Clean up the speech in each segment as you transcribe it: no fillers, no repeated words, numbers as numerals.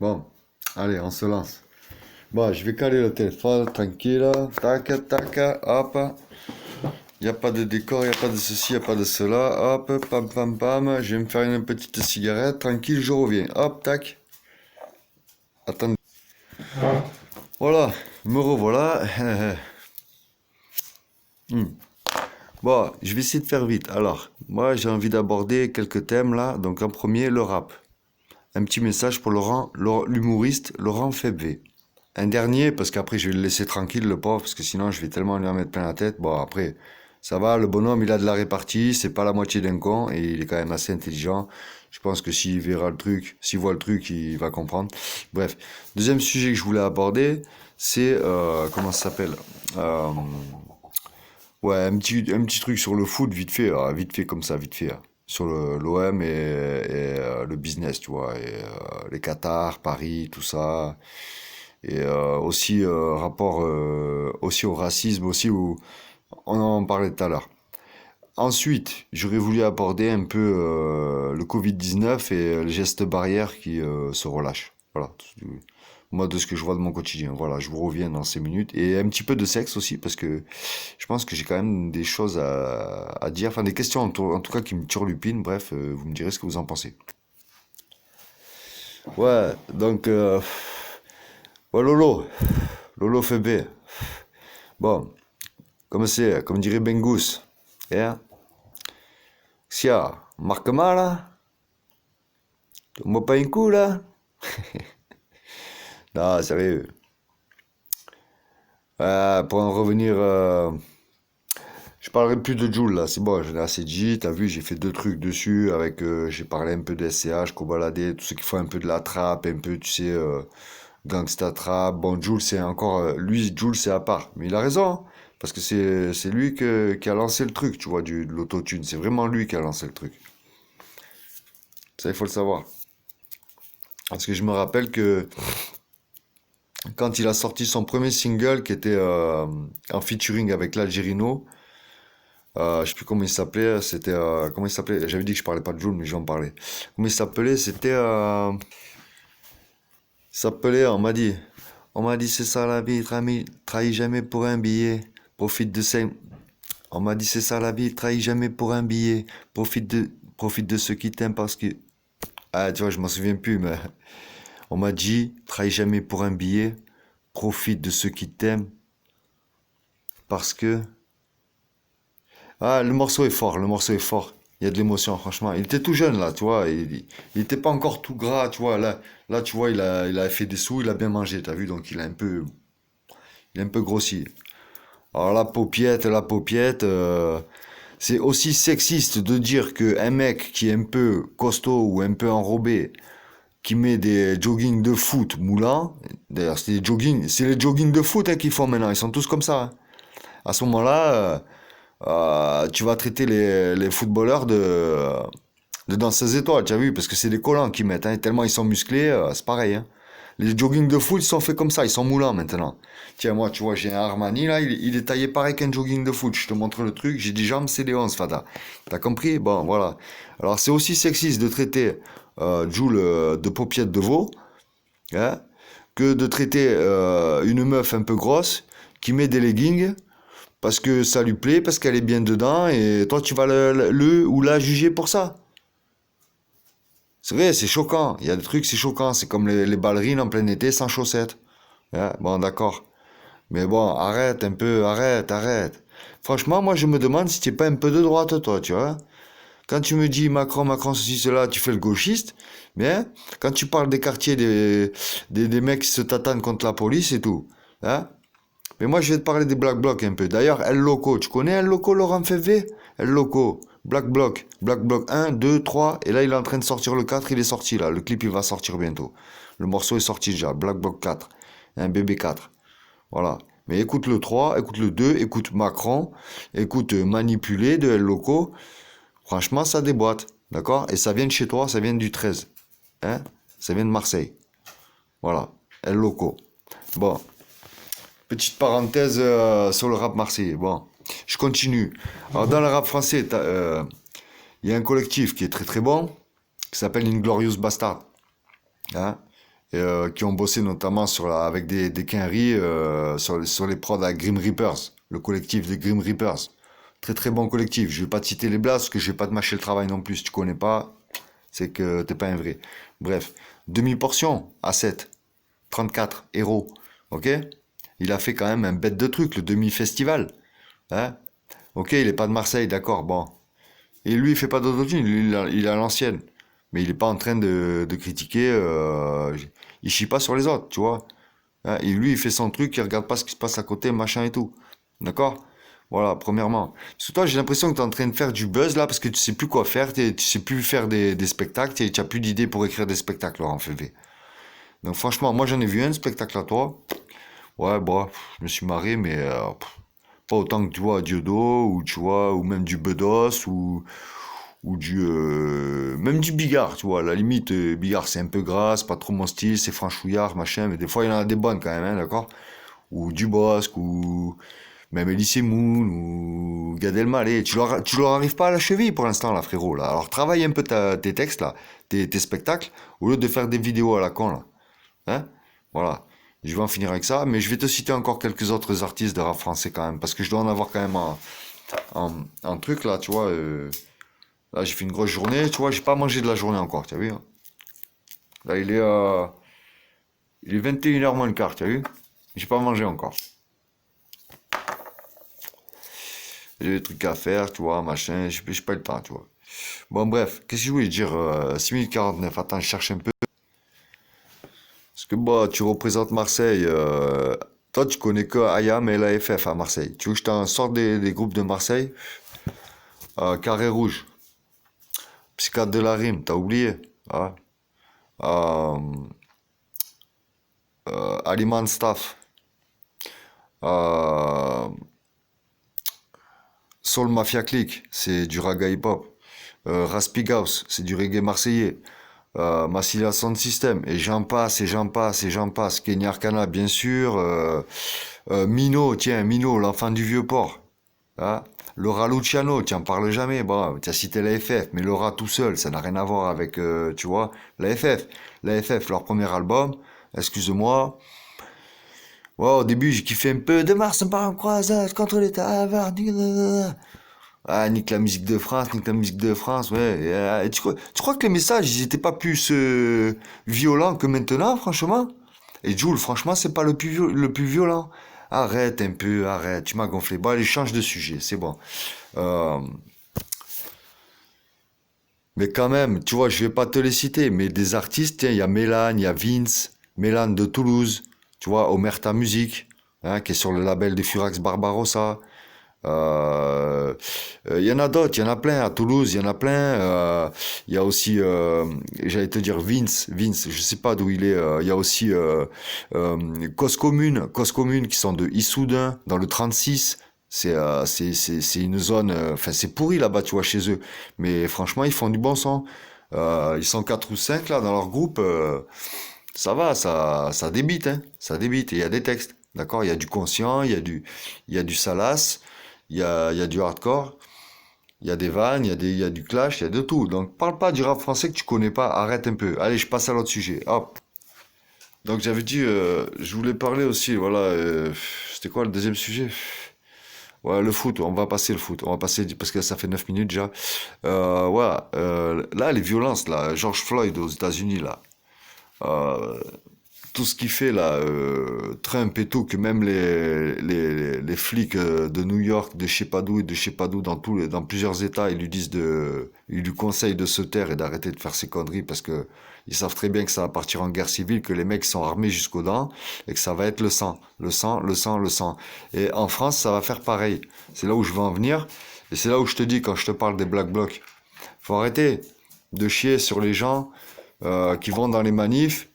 Bon, allez, on se lance. Bon, je vais caler le téléphone, tranquille. Tac, tac, hop. Il n'y a pas de décor, il n'y a pas de ceci, il n'y a pas de cela. Hop, pam, pam, pam. Je vais me faire une petite cigarette. Tranquille, je reviens. Hop, tac. Attendez. Voilà, me revoilà. Hmm. Bon, je vais essayer de faire vite. Alors, moi, j'ai envie d'aborder quelques thèmes là. Donc, en premier, le rap. Un petit message pour l'humoriste Laurent Febvre. Un dernier, parce qu'après je vais le laisser tranquille, le pauvre, parce que sinon je vais tellement lui en mettre plein la tête. Bon, après, ça va, le bonhomme, il a de la répartie, c'est pas la moitié d'un con, et il est quand même assez intelligent. Je pense que s'il verra le truc, s'il voit le truc, il va comprendre. Bref, deuxième sujet que je voulais aborder, c'est, comment ça s'appelle Ouais, un petit truc sur le foot, vite fait comme ça, vite fait. Sur l'OM et le business, tu vois, et les Qatar, Paris, tout ça. Et aussi rapport aussi au racisme aussi où on en parlait tout à l'heure. Ensuite, j'aurais voulu aborder un peu le Covid-19 et les gestes barrières qui se relâchent. Voilà. Moi, de ce que je vois de mon quotidien. Voilà, je vous reviens dans ces minutes. Et un petit peu de sexe aussi, parce que je pense que j'ai quand même des choses à dire. Enfin, des questions en tout cas qui me turlupinent. Bref, vous me direz ce que vous en pensez. Ouais, donc, ouais, Lolo. Lolo Febé. Bon, comme c'est, comme dirait Bengus. Yeah. Sia, marque mal, là. Moi pas un coup, là. Non, sérieux. Pour en revenir, je parlerai plus de Joule, là. C'est bon, j'en ai assez dit. T'as vu, j'ai fait deux trucs dessus. Avec, j'ai parlé un peu de SCH, Cobaladé, tout ce qui font un peu de la trappe, un peu, tu sais, gangsta trap. Bon, Joule, c'est encore. Lui, Joule, c'est à part. Mais il a raison, hein. Parce que c'est lui qui a lancé le truc, tu vois, de l'autotune. C'est vraiment lui qui a lancé le truc. Ça, il faut le savoir. Parce que je me rappelle que quand il a sorti son premier single qui était en featuring avec l'Algérino, je sais plus comment il s'appelait, c'était comment il s'appelait, j'avais dit que je parlais pas de Jul mais je vais en parler. Comment il s'appelait, c'était il s'appelait, on m'a dit c'est ça la vie, trahis jamais pour un billet, profite de ces, on m'a dit c'est ça la vie, trahis jamais pour un billet, profite de profite de ceux qui t'aiment parce que ah tu vois, je m'en souviens plus mais on m'a dit trahis jamais pour un billet, profite de ceux qui t'aiment parce que ah, le morceau est fort, le morceau est fort. Il y a de l'émotion, franchement. Il était tout jeune, là, tu vois. Il était pas encore tout gras, tu vois. Là, tu vois, il a fait des sous, il a bien mangé, t'as vu. Donc, il a un peu grossi. Alors, la paupiette, c'est aussi sexiste de dire qu'un mec qui est un peu costaud ou un peu enrobé, qui met des joggings de foot moulants, d'ailleurs, c'est les joggings de foot hein, qu'ils font maintenant. Ils sont tous comme ça, hein. À ce moment-là, tu vas traiter les footballeurs de danseuses étoiles, tu as vu, parce que c'est des collants qu'ils mettent, hein, tellement ils sont musclés, c'est pareil, hein. Les jogging de foot, ils sont faits comme ça, ils sont moulants maintenant. Tiens, moi, tu vois, j'ai un Armani, là, il est taillé pareil qu'un jogging de foot. Je te montre le truc, j'ai des jambes, c'est des 11, Fada. T'as compris? Bon, voilà. Alors, c'est aussi sexiste de traiter Jul de paupiette de veau, hein, que de traiter une meuf un peu grosse qui met des leggings parce que ça lui plaît, parce qu'elle est bien dedans, et toi tu vas le ou la juger pour ça. C'est vrai, c'est choquant. Il y a des trucs, c'est choquant. C'est comme les ballerines en plein été sans chaussettes. Ouais, bon, d'accord. Mais bon, arrête un peu, arrête, arrête. Franchement, moi je me demande si t'es pas un peu de droite, toi, tu vois. Quand tu me dis Macron, Macron, ceci, cela, tu fais le gauchiste. Mais hein, quand tu parles des quartiers, des mecs qui se tatanent contre la police et tout, hein, mais moi, je vais te parler des Black Blocs un peu. D'ailleurs, El Loco, tu connais El Loco, Laurent Fv? El Loco, Black Bloc 1, 2, 3, et là, il est en train de sortir le 4, il est sorti là. Le clip, il va sortir bientôt. Le morceau est sorti déjà, Black Bloc 4, un bébé 4. Voilà. Mais écoute le 3, écoute le 2, écoute Macron, écoute Manipulé de El Loco. Franchement, ça déboîte, d'accord? Et ça vient de chez toi, ça vient du 13. Hein? Ça vient de Marseille. Voilà. El Loco. Bon, petite parenthèse sur le rap marseillais. Bon, je continue. Alors, dans le rap français, il y a un collectif qui est très très bon, qui s'appelle Inglorious Bastard. Hein. qui ont bossé notamment avec des quinries sur les prods à Grim Reapers, le collectif de Grim Reapers. Très très bon collectif. Je vais pas te citer les blasts parce que je vais pas te mâcher le travail non plus. Si tu connais pas, c'est que t'es pas un vrai. Bref, demi-portion à 7, 34 euros. Ok? Il a fait quand même un bête de truc, le demi-festival. Hein? Ok, il est pas de Marseille, d'accord, bon. Et lui, il fait pas d'autotune, lui, il est à l'ancienne. Mais il est pas en train de critiquer, il chie pas sur les autres, tu vois. Hein, et lui, il fait son truc, il regarde pas ce qui se passe à côté, machin et tout. D'accord? Voilà, premièrement. Parce que toi, j'ai l'impression que tu es en train de faire du buzz là, parce que tu sais plus quoi faire, tu sais plus faire des spectacles, tu as plus d'idées pour écrire des spectacles, Laurent Févé. Donc franchement, moi j'en ai vu un spectacle à toi. Ouais, bon, je me suis marré, mais pas autant que tu vois Diodo, ou tu vois, ou même du Bedos, ou même du Bigard, tu vois. À la limite, Bigard c'est un peu gras, c'est pas trop mon style, c'est franchouillard, machin, mais des fois il y en a des bonnes quand même, hein, d'accord? Ou Dubosc, ou même Elie Moon, ou Gad Elmaleh. Tu leur arrives pas à la cheville pour l'instant, là, frérot, là. Alors travaille un peu tes textes, là, tes spectacles, au lieu de faire des vidéos à la con, là. Hein? Voilà. Je vais en finir avec ça, mais je vais te citer encore quelques autres artistes de rap français quand même, parce que je dois en avoir quand même un truc, là, tu vois. Là, j'ai fait une grosse journée, tu vois, j'ai pas mangé de la journée encore, tu as vu? Hein. Là, il est 21h moins le quart, tu as vu? J'ai pas mangé encore. J'ai des trucs à faire, tu vois, machin, j'ai pas le temps, tu vois. Bon, bref, qu'est-ce que je voulais dire 6 minutes 49, attends, je cherche un peu. Parce que, bah, tu représentes Marseille. Toi, tu connais que IAM et l'AFF à Marseille. Tu veux que je t'en sorte des groupes de Marseille? Carré Rouge, Psychiatre de la Rime, t'as oublié? Hein. Euh, Aliment Staff. Euh, Soul Mafia Click, c'est du raga hip-hop. Raspigaus, c'est du reggae marseillais. Massilia Sound System, et j'en passe, et j'en passe, et j'en passe. Kenny Arcana, bien sûr. Mino, tiens, Mino, l'enfant du vieux port. Hein. Laura Luciano, tu en parles jamais. Bon, tu as cité la FF, mais Laura tout seul, ça n'a rien à voir avec, tu vois, la FF. La FF, leur premier album, excuse-moi. Ouais, au début, j'ai kiffé un peu. De Mars, on part en croisade contre l'État avare. Ah, nique la musique de France, nique la musique de France, ouais. Et tu crois que les messages, ils étaient pas plus violents que maintenant, franchement? Et Jules, franchement, c'est pas le plus violent. Arrête un peu, arrête, tu m'as gonflé. Bon, allez, change de sujet, c'est bon. Euh, mais quand même, tu vois, je vais pas te les citer, mais des artistes, tiens, il y a Mélan, il y a Vince, Mélan de Toulouse, tu vois, Omerta Music, hein, qui est sur le label de Furax Barbarossa. Euh, Il y en a d'autres, il y en a plein à Toulouse, il y en a plein. Il y a aussi, j'allais te dire Vince, je sais pas d'où il est. Il y a aussi Cause Commune qui sont de Issoudun dans le 36. C'est une zone, enfin c'est pourri là-bas, tu vois, chez eux. Mais franchement, ils font du bon son. Ils sont 4 ou 5 là dans leur groupe. Ça va, ça débite, hein. Ça débite. Et il y a des textes, d'accord? Il y a du conscient, il y a du salace. Il y a du hardcore, il y a des vannes, il y a du clash, il y a de tout. Donc parle pas du rap français que tu connais pas, arrête un peu. Allez, je passe à l'autre sujet. Hop. Donc j'avais dit, je voulais parler aussi, voilà, c'était quoi le deuxième sujet? Ouais, le foot, on va passer le foot. On va passer, parce que ça fait 9 minutes déjà. Ouais, là, les violences, là, George Floyd aux États-Unis, là. Euh, Tout ce qu'il fait là, Trump et tout, que même les flics de New York, de je sais pas d'où et de je sais pas d'où, dans plusieurs États, ils lui conseillent de se taire et d'arrêter de faire ses conneries parce que ils savent très bien que ça va partir en guerre civile, que les mecs sont armés jusqu'aux dents et que ça va être le sang, le sang, le sang, le sang. Et en France, ça va faire pareil. C'est là où je veux en venir et c'est là où je te dis quand je te parle des Black Blocs, faut arrêter de chier sur les gens qui vont dans les manifs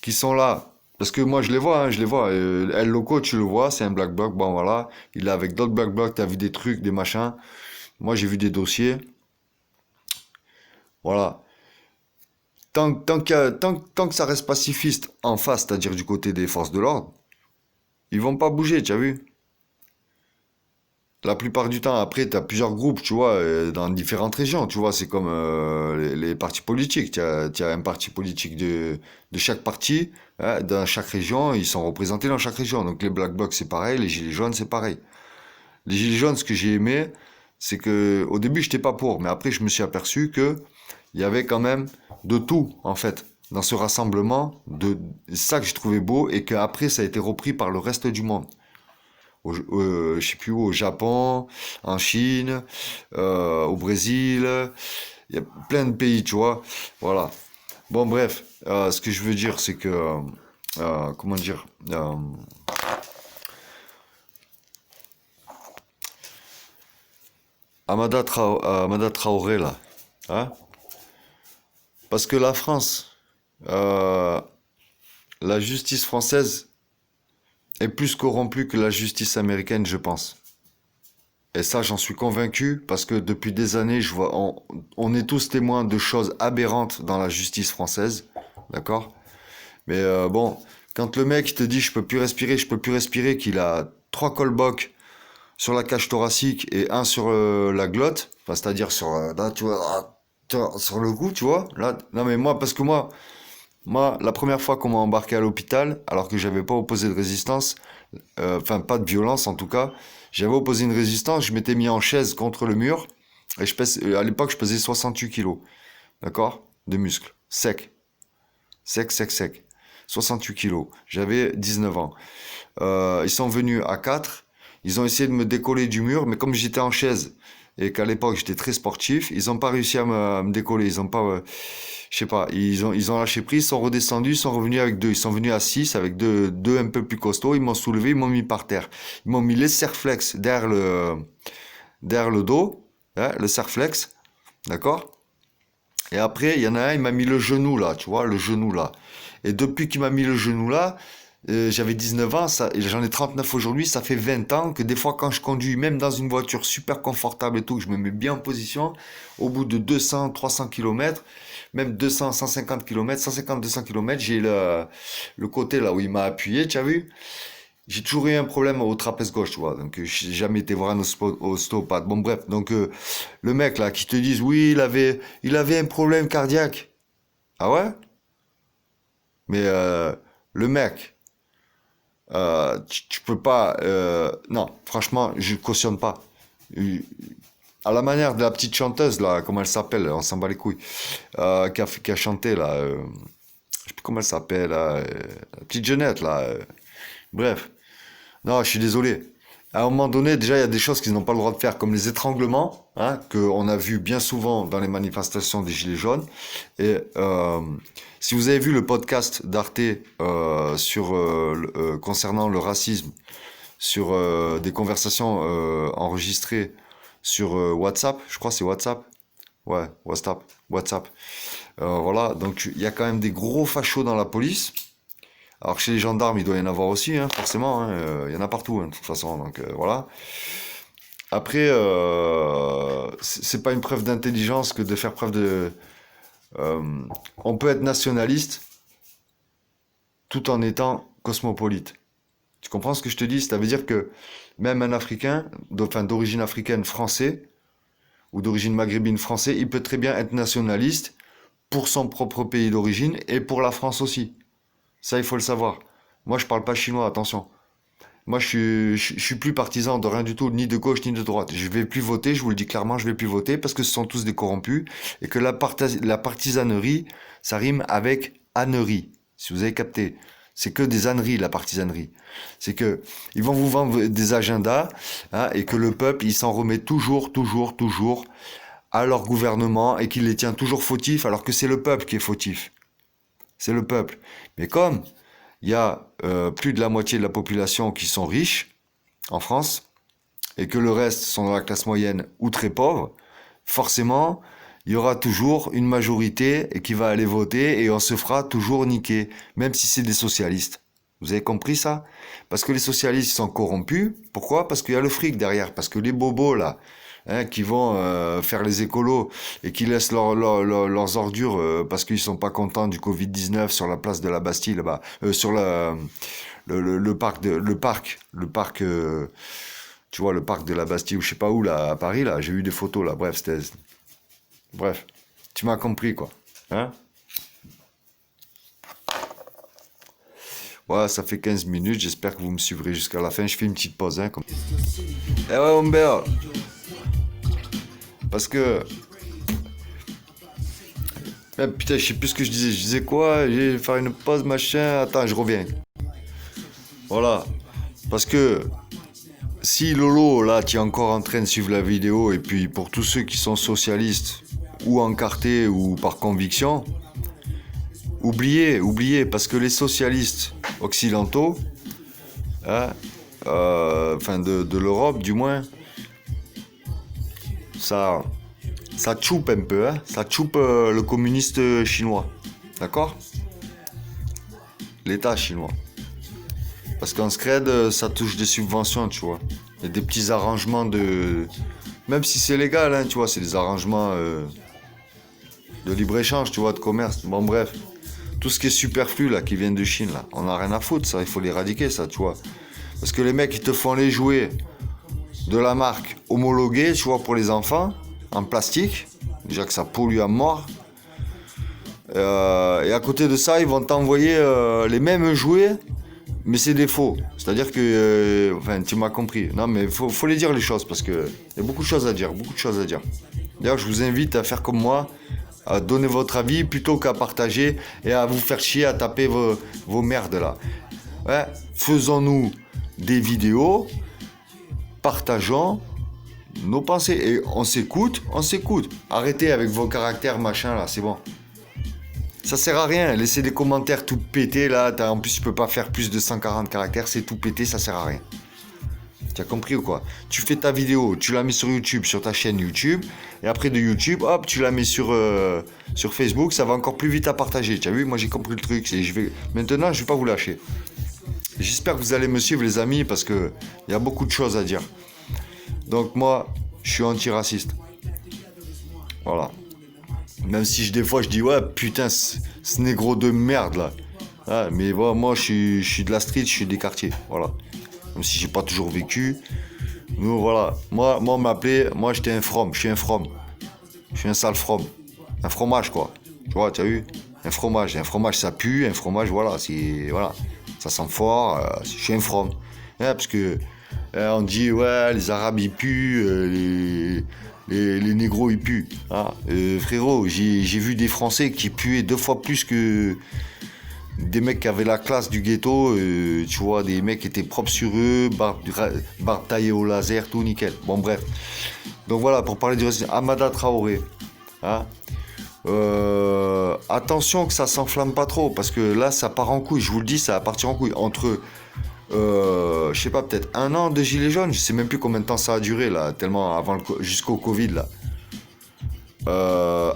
qui sont là. Parce que moi, je les vois, hein, je les vois. El Loco, tu le vois, c'est un black bloc. Bon, voilà. Il est avec d'autres black blocs, t'as vu des trucs, des machins. Moi, j'ai vu des dossiers. Voilà. Tant que ça reste pacifiste en face, c'est-à-dire du côté des forces de l'ordre, ils vont pas bouger, tu as vu? la plupart du temps, après, tu as plusieurs groupes, tu vois, dans différentes régions, tu vois, c'est comme les partis politiques. Tu as un parti politique de chaque parti, hein, dans chaque région, ils sont représentés dans chaque région. Donc les Black Blocs, c'est pareil, les Gilets jaunes, c'est pareil. Les Gilets jaunes, ce que j'ai aimé, c'est que au début, j'étais pas pour, mais après, je me suis aperçu que il y avait quand même de tout, en fait, dans ce rassemblement, c'est ça que j'ai trouvé beau, et qu'après, ça a été repris par le reste du monde. Je sais plus où, au Japon, en Chine, au Brésil, il y a plein de pays, tu vois. Voilà. Bon, bref, ce que je veux dire, c'est que, comment dire, Amada Traoré, là, hein, parce que la France, euh, la justice française est plus corrompue que la justice américaine, je pense. Et ça, j'en suis convaincu parce que depuis des années, on est tous témoins de choses aberrantes dans la justice française, d'accord? Mais bon, quand le mec te dit je peux plus respirer, qu'il a trois colbocs sur la cage thoracique et un sur la glotte, enfin, c'est-à-dire sur là, tu vois, sur le cou, tu vois? Là, non mais moi, parce que moi, la première fois qu'on m'a embarqué à l'hôpital, alors que j'avais pas opposé de résistance, enfin pas de violence en tout cas, j'avais opposé une résistance, je m'étais mis en chaise contre le mur, et à l'époque je pesais 68 kilos, d'accord? De muscles, sec. 68 kilos, j'avais 19 ans. Ils sont venus à 4, ils ont essayé de me décoller du mur, mais comme j'étais en chaise, et qu'à l'époque j'étais très sportif, ils n'ont pas réussi à me décoller, ils ont pas... je sais pas, ils ont lâché prise, ils sont redescendus, ils sont revenus avec deux. Ils sont venus à 6 avec deux un peu plus costauds. Ils m'ont soulevé, ils m'ont mis par terre. Ils m'ont mis les serflex derrière le dos, hein, le serflex, d'accord? Et après, il y en a un, il m'a mis le genou là, tu vois, le genou là. Et depuis qu'il m'a mis le genou là, j'avais 19 ans, ça, et j'en ai 39 aujourd'hui, ça fait 20 ans que des fois quand je conduis, même dans une voiture super confortable et tout, que je me mets bien en position, au bout de 200, 300 km, même 200, 150 km, 150, 200 km, j'ai le côté là où il m'a appuyé, tu as vu? J'ai toujours eu un problème au trapèze gauche, tu vois, donc j'ai jamais été voir un ostéopathe. Bon bref, donc le mec là qui te dise oui, il avait un problème cardiaque. Ah ouais? Mais le mec, tu peux pas. Non, franchement, je cautionne pas. Euh, À la manière de la petite chanteuse là, comment elle s'appelle, on s'en bat les couilles, qui a chanté là, je sais plus comment elle s'appelle, là, la petite jeunette là. Bref, non, je suis désolé. À un moment donné, déjà, il y a des choses qu'ils n'ont pas le droit de faire, comme les étranglements, hein, qu'on a vu bien souvent dans les manifestations des Gilets jaunes. Et si vous avez vu le podcast d'Arte concernant le racisme, sur des conversations enregistrées sur WhatsApp, je crois que c'est WhatsApp. Ouais, WhatsApp. Voilà, donc il y a quand même des gros fachos dans la police. Alors chez les gendarmes, il doit y en avoir aussi, hein, forcément. Hein, il y en a partout, hein, de toute façon. Donc voilà. Après, c'est pas une preuve d'intelligence que de faire preuve de. euh, on peut être nationaliste tout en étant cosmopolite. Tu comprends ce que je te dis? Ça veut dire que même un Africain, enfin d'origine africaine français ou d'origine maghrébine français, il peut très bien être nationaliste pour son propre pays d'origine et pour la France aussi. Ça, il faut le savoir. Moi, je parle pas chinois, attention. Moi, je suis plus partisan de rien du tout, ni de gauche ni de droite. Je vais plus voter, je vous le dis clairement, je vais plus voter parce que ce sont tous des corrompus et que la partisanerie, ça rime avec ânerie. Si vous avez capté, c'est que des âneries la partisanerie. C'est que ils vont vous vendre des agendas, hein, et que le peuple, il s'en remet toujours à leur gouvernement et qu'il les tient toujours fautifs alors que c'est le peuple qui est fautif. C'est le peuple. Mais comme il y a plus de la moitié de la population qui sont riches en France et que le reste sont dans la classe moyenne ou très pauvres, forcément, il y aura toujours une majorité qui va aller voter et on se fera toujours niquer, même si c'est des socialistes. Vous avez compris ça? Parce que les socialistes sont corrompus. Pourquoi? Parce qu'il y a le fric derrière. Parce que les bobos, là, hein, qui vont faire les écolos et qui laissent leurs ordures parce qu'ils sont pas contents du Covid-19 sur la place de la Bastille, là-bas, sur le parc, Tu vois, le parc de la Bastille, ou je sais pas où, là, à Paris, là, j'ai vu des photos, là, bref, c'était... Bref, tu m'as compris, quoi. Hein? Ouais, ça fait 15 minutes, j'espère que vous me suivrez jusqu'à la fin. Je fais une petite pause, hein, comme... Eh ouais, Humbert, parce que... putain, je sais plus ce que je disais. Je disais quoi? J'ai faire une pause, machin. Attends, je reviens. Voilà. Parce que si Lolo, là, tu es encore en train de suivre la vidéo, et puis pour tous ceux qui sont socialistes, ou encartés, ou par conviction, oubliez, parce que les socialistes occidentaux, hein, enfin de l'Europe du moins, ça choupe un peu, hein, ça choupe le communiste chinois, d'accord? L'État chinois. Parce qu'en scred, ça touche des subventions, tu vois. Il y a des petits arrangements de... Même si c'est légal, hein, tu vois, c'est des arrangements de libre-échange, tu vois, de commerce. Bon, bref. Tout ce qui est superflu, là, qui vient de Chine, là, on n'a rien à foutre, ça, il faut l'éradiquer, ça, tu vois. Parce que les mecs, ils te font les jouets de la marque homologuée, tu vois, pour les enfants, en plastique. Déjà que ça pollue à mort. Et à côté de ça, ils vont t'envoyer les mêmes jouets, mais c'est des faux. C'est-à-dire que... enfin, tu m'as compris. Non, mais faut les dire les choses, parce qu'il y a beaucoup de choses à dire, D'ailleurs, je vous invite à faire comme moi, à donner votre avis, plutôt qu'à partager et à vous faire chier, à taper vos merdes, là. Ouais, faisons-nous des vidéos, partageons nos pensées. Et on s'écoute. Arrêtez avec vos caractères, machin, là, c'est bon. Ça sert à rien, laissez des commentaires tout pétés là, en plus tu peux pas faire plus de 140 caractères, c'est tout pété, ça sert à rien. Tu as compris ou quoi? Tu fais ta vidéo, tu la mets sur YouTube, sur ta chaîne YouTube, et après de YouTube, hop, tu la mets sur Facebook, ça va encore plus vite à partager. Tu as vu, moi j'ai compris le truc, maintenant je vais pas vous lâcher. J'espère que vous allez me suivre les amis, parce que il y a beaucoup de choses à dire. Donc moi, je suis antiraciste. Voilà. Même si des fois je dis ouais putain ce négro de merde là. Ah, mais voilà, moi je suis de la street, je suis des quartiers. Voilà. Même si j'ai pas toujours vécu. Nous voilà. Moi on m'appelait, moi j'étais un from, je suis un from. Je suis un sale from. Un fromage quoi. Tu vois, tu as vu? Un fromage ça pue, un fromage voilà, c'est. Voilà. Ça sent fort, je suis un from. Ouais, parce que on dit ouais les arabes ils puent, les négros ils puent. Hein. Frérot, j'ai vu des Français qui puaient 2 fois plus que des mecs qui avaient la classe du ghetto. Tu vois, des mecs qui étaient propres sur eux, barbe taillée au laser, tout nickel. Bon, bref. Donc voilà, pour parler du reste, Amada Traoré. Hein. Attention que ça s'enflamme pas trop, parce que là, ça part en couille. Je vous le dis, ça va partir en couille. Entre je sais pas, peut-être 1 an de gilets jaunes, je sais même plus combien de temps ça a duré là, tellement avant jusqu'au Covid là.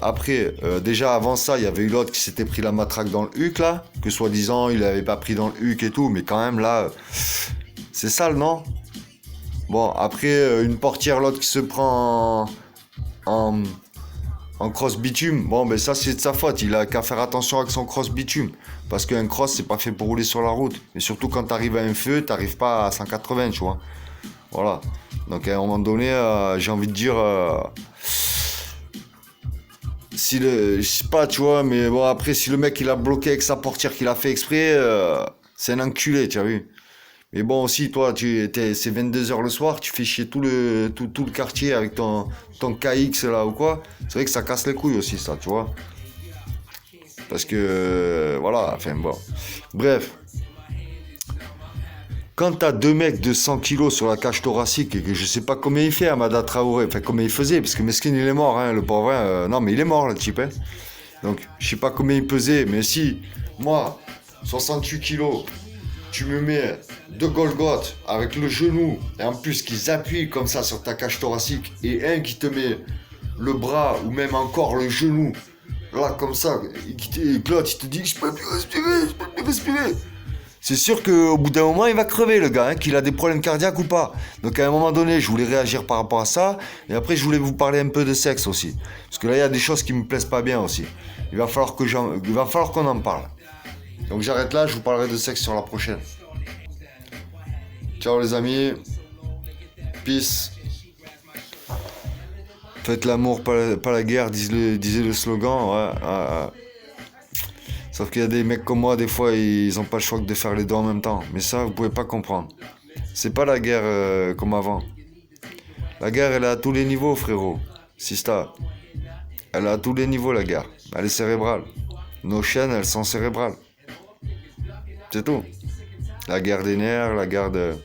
Après, déjà avant ça, il y avait eu l'autre qui s'était pris la matraque dans le huc là, que soi-disant il avait pas pris dans le huc et tout, mais quand même là, c'est sale non? Bon, après une portière, l'autre qui se prend en cross bitume, bon ben ça c'est de sa faute, il a qu'à faire attention avec son cross bitume. Parce qu'un cross c'est pas fait pour rouler sur la route. Et surtout quand t'arrives à un feu, t'arrives pas à 180, tu vois. Voilà. Donc à un moment donné, j'ai envie de dire... si le... Je sais pas, tu vois, mais bon après si le mec il a bloqué avec sa portière qu'il a fait exprès, c'est un enculé, tu as vu. Mais bon aussi, toi, c'est 22h le soir, tu fais chier tout le quartier avec ton KX là ou quoi. C'est vrai que ça casse les couilles aussi ça, tu vois. Parce que, voilà, enfin bon. Bref. Quand t'as 2 mecs de 100 kilos sur la cage thoracique et que je sais pas combien il fait Amada Traoré, enfin combien il faisait, parce que Meskin il est mort, hein, le pauvre, non mais il est mort le type, hein. Donc je sais pas combien il pesait, mais si, moi, 68 kilos, tu me mets 2 Golgoth avec le genou, et en plus qu'ils appuient comme ça sur ta cage thoracique, et un qui te met le bras, ou même encore le genou, là comme ça, et que l'autre il te dit je peux plus respirer. C'est sûr qu'au bout d'un moment il va crever le gars, hein, qu'il a des problèmes cardiaques ou pas. Donc à un moment donné je voulais réagir par rapport à ça, et après je voulais vous parler un peu de sexe aussi. Parce que là il y a des choses qui me plaisent pas bien aussi. Il va falloir qu'on en parle. Donc j'arrête là, je vous parlerai de sexe sur la prochaine. Ciao les amis. Peace. Faites l'amour, pas la guerre, disait le slogan. Ouais, ouais, ouais. Sauf qu'il y a des mecs comme moi, des fois, ils ont pas le choix que de faire les deux en même temps. Mais ça, vous pouvez pas comprendre. C'est pas la guerre comme avant. La guerre, elle est à tous les niveaux, frérot. Sista. Elle est à tous les niveaux, la guerre. Elle est cérébrale. Nos chaînes, elles sont cérébrales. C'est tout. La guerre des nerfs, la guerre de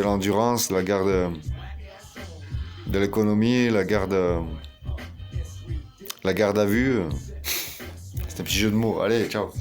l'endurance, la guerre de l'économie, la guerre à vue. C'est un petit jeu de mots. Allez, ciao.